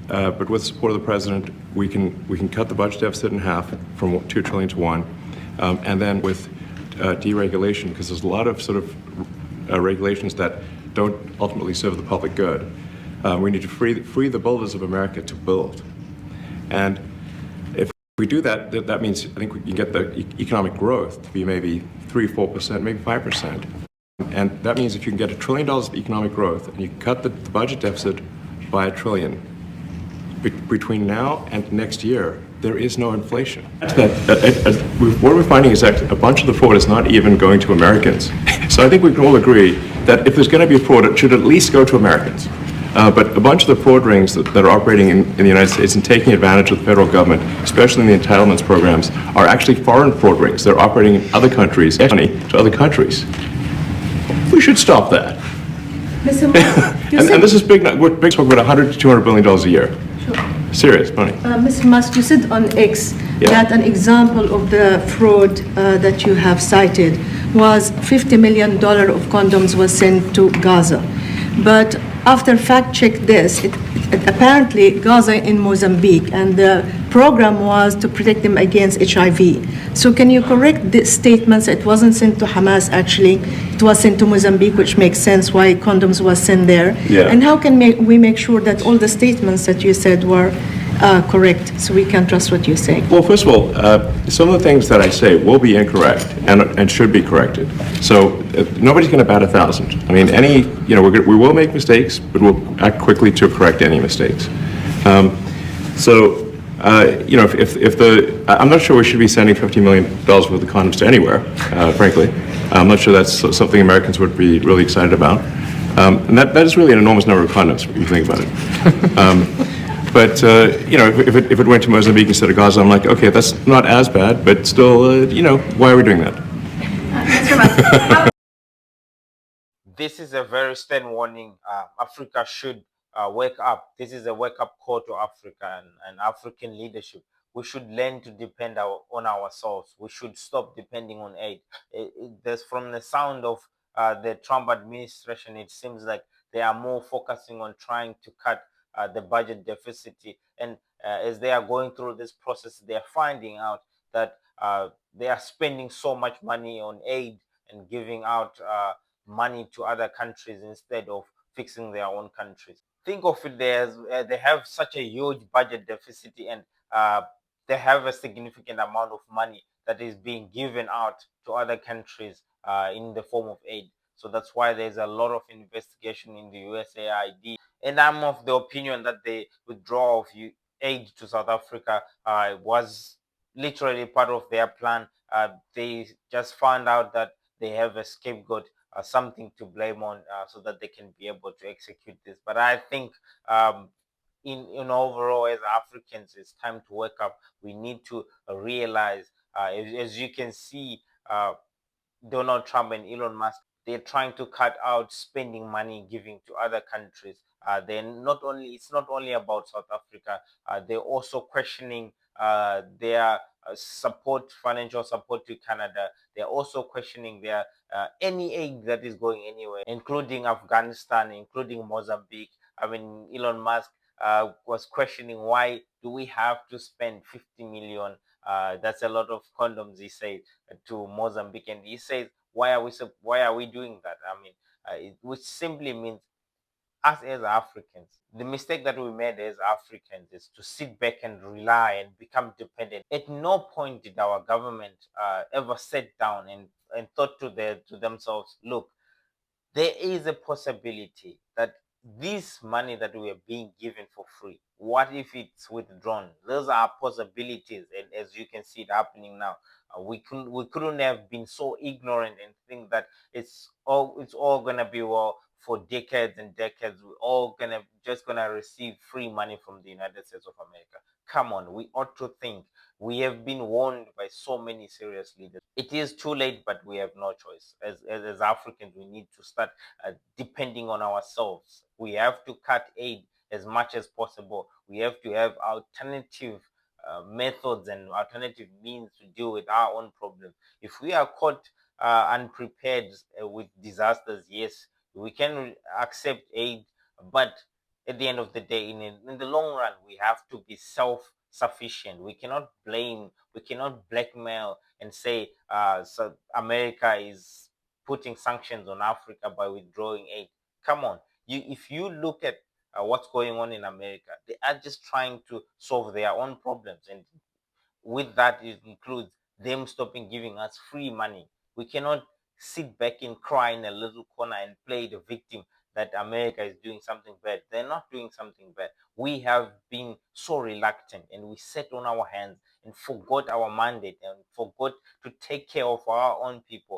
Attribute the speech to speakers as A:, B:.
A: but with the support of the president, we can cut the budget deficit in half from 2 trillion to 1, and then with deregulation, because there's a lot of sort of regulations that don't ultimately serve the public good. We need to free the builders of America to build, and if we do that, that means I think we can get the economic growth to be maybe 3-4%, maybe 5%. And that means if you can get $1 trillion of economic growth and you cut the budget deficit by $1 trillion, between now and next year, there is no inflation. What we're finding is that a bunch of the fraud is not even going to Americans. So I think we can all agree that if there's going to be a fraud, it should at least go to Americans. But a bunch of the fraud rings that are operating in the United States and taking advantage of the federal government, especially in the entitlements programs, are actually foreign fraud rings. They're operating in other countries, money to other countries. We should stop that.
B: Mr.
A: And this is big. We're talking about $100 to $200 billion a year.
B: Sure.
A: Serious money.
B: Mr. Musk, you said on X that an example of the fraud that you have cited was $50 million of condoms was sent to Gaza. But after fact check this, it apparently Gaza in Mozambique, and the program was to protect them against HIV. So can you correct the statements? It wasn't sent to Hamas actually, it was sent to Mozambique, which makes sense why condoms was sent there.
A: Yeah.
B: And how can we make sure that all the statements that you said were correct, so we can trust what you're saying?
A: Well, first of all, some of the things that I say will be incorrect and should be corrected. So nobody's going to bat 1,000. I mean, we will make mistakes, but we'll act quickly to correct any mistakes. I'm not sure we should be sending $50 million worth of condoms to anywhere, frankly. I'm not sure that's something Americans would be really excited about. And that is really an enormous number of condoms, if you think about it. But if it went to Mozambique instead of Gaza, I'm like, okay, that's not as bad, but still, why are we doing that?
C: This is a very stern warning. Africa should wake up. This is a wake-up call to Africa and African leadership. We should learn to depend on ourselves. We should stop depending on aid. From the sound of the Trump administration, it seems like they are more focusing on trying to cut the budget deficit, and as they are going through this process, they are finding out that they are spending so much money on aid and giving out money to other countries instead of fixing their own countries. Think of it as they have such a huge budget deficit, and they have a significant amount of money that is being given out to other countries in the form of aid. So that's why there's a lot of investigation in the USAID. And I'm of the opinion that the withdrawal of aid to South Africa was literally part of their plan. They just found out that they have a scapegoat, something to blame on, so that they can be able to execute this. But I think in overall, as Africans, it's time to wake up. We need to realize, as you can see, Donald Trump and Elon Musk, they're trying to cut out spending money giving to other countries. It's not only about South Africa. They're also questioning their financial support to Canada. They're also questioning their any aid that is going anywhere, including Afghanistan, including Mozambique. I mean, Elon Musk was questioning, why do we have to spend 50 million? That's a lot of condoms, he said, to Mozambique, and he says, why are we doing that? I mean, which simply means us as Africans, the mistake that we made as Africans is to sit back and rely and become dependent. At no point did our government ever sit down and thought to themselves, look, there is a possibility that this money that we are being given for free, what if it's withdrawn? Those are possibilities, and as you can see it happening now, we couldn't have been so ignorant and think that it's all gonna be well for decades and decades. We're all gonna receive free money from the United States of America. Come on, we ought to think. We have been warned by so many serious leaders. It is too late, but we have no choice. As Africans, we need to start depending on ourselves. We have to cut aid as much as possible. We have to have alternative methods and alternative means to deal with our own problems. If we are caught unprepared with disasters, yes, we can accept aid, but at the end of the day, in the long run, we have to be self-sufficient. We cannot blame, we cannot blackmail and say, so America is putting sanctions on Africa by withdrawing aid. Come on, if you look at what's going on in America, they are just trying to solve their own problems, and with that it includes them stopping giving us free money. We cannot sit back and cry in a little corner and play the victim that America is doing something bad. They're not doing something bad. We have been so reluctant, and we sat on our hands and forgot our mandate and forgot to take care of our own people.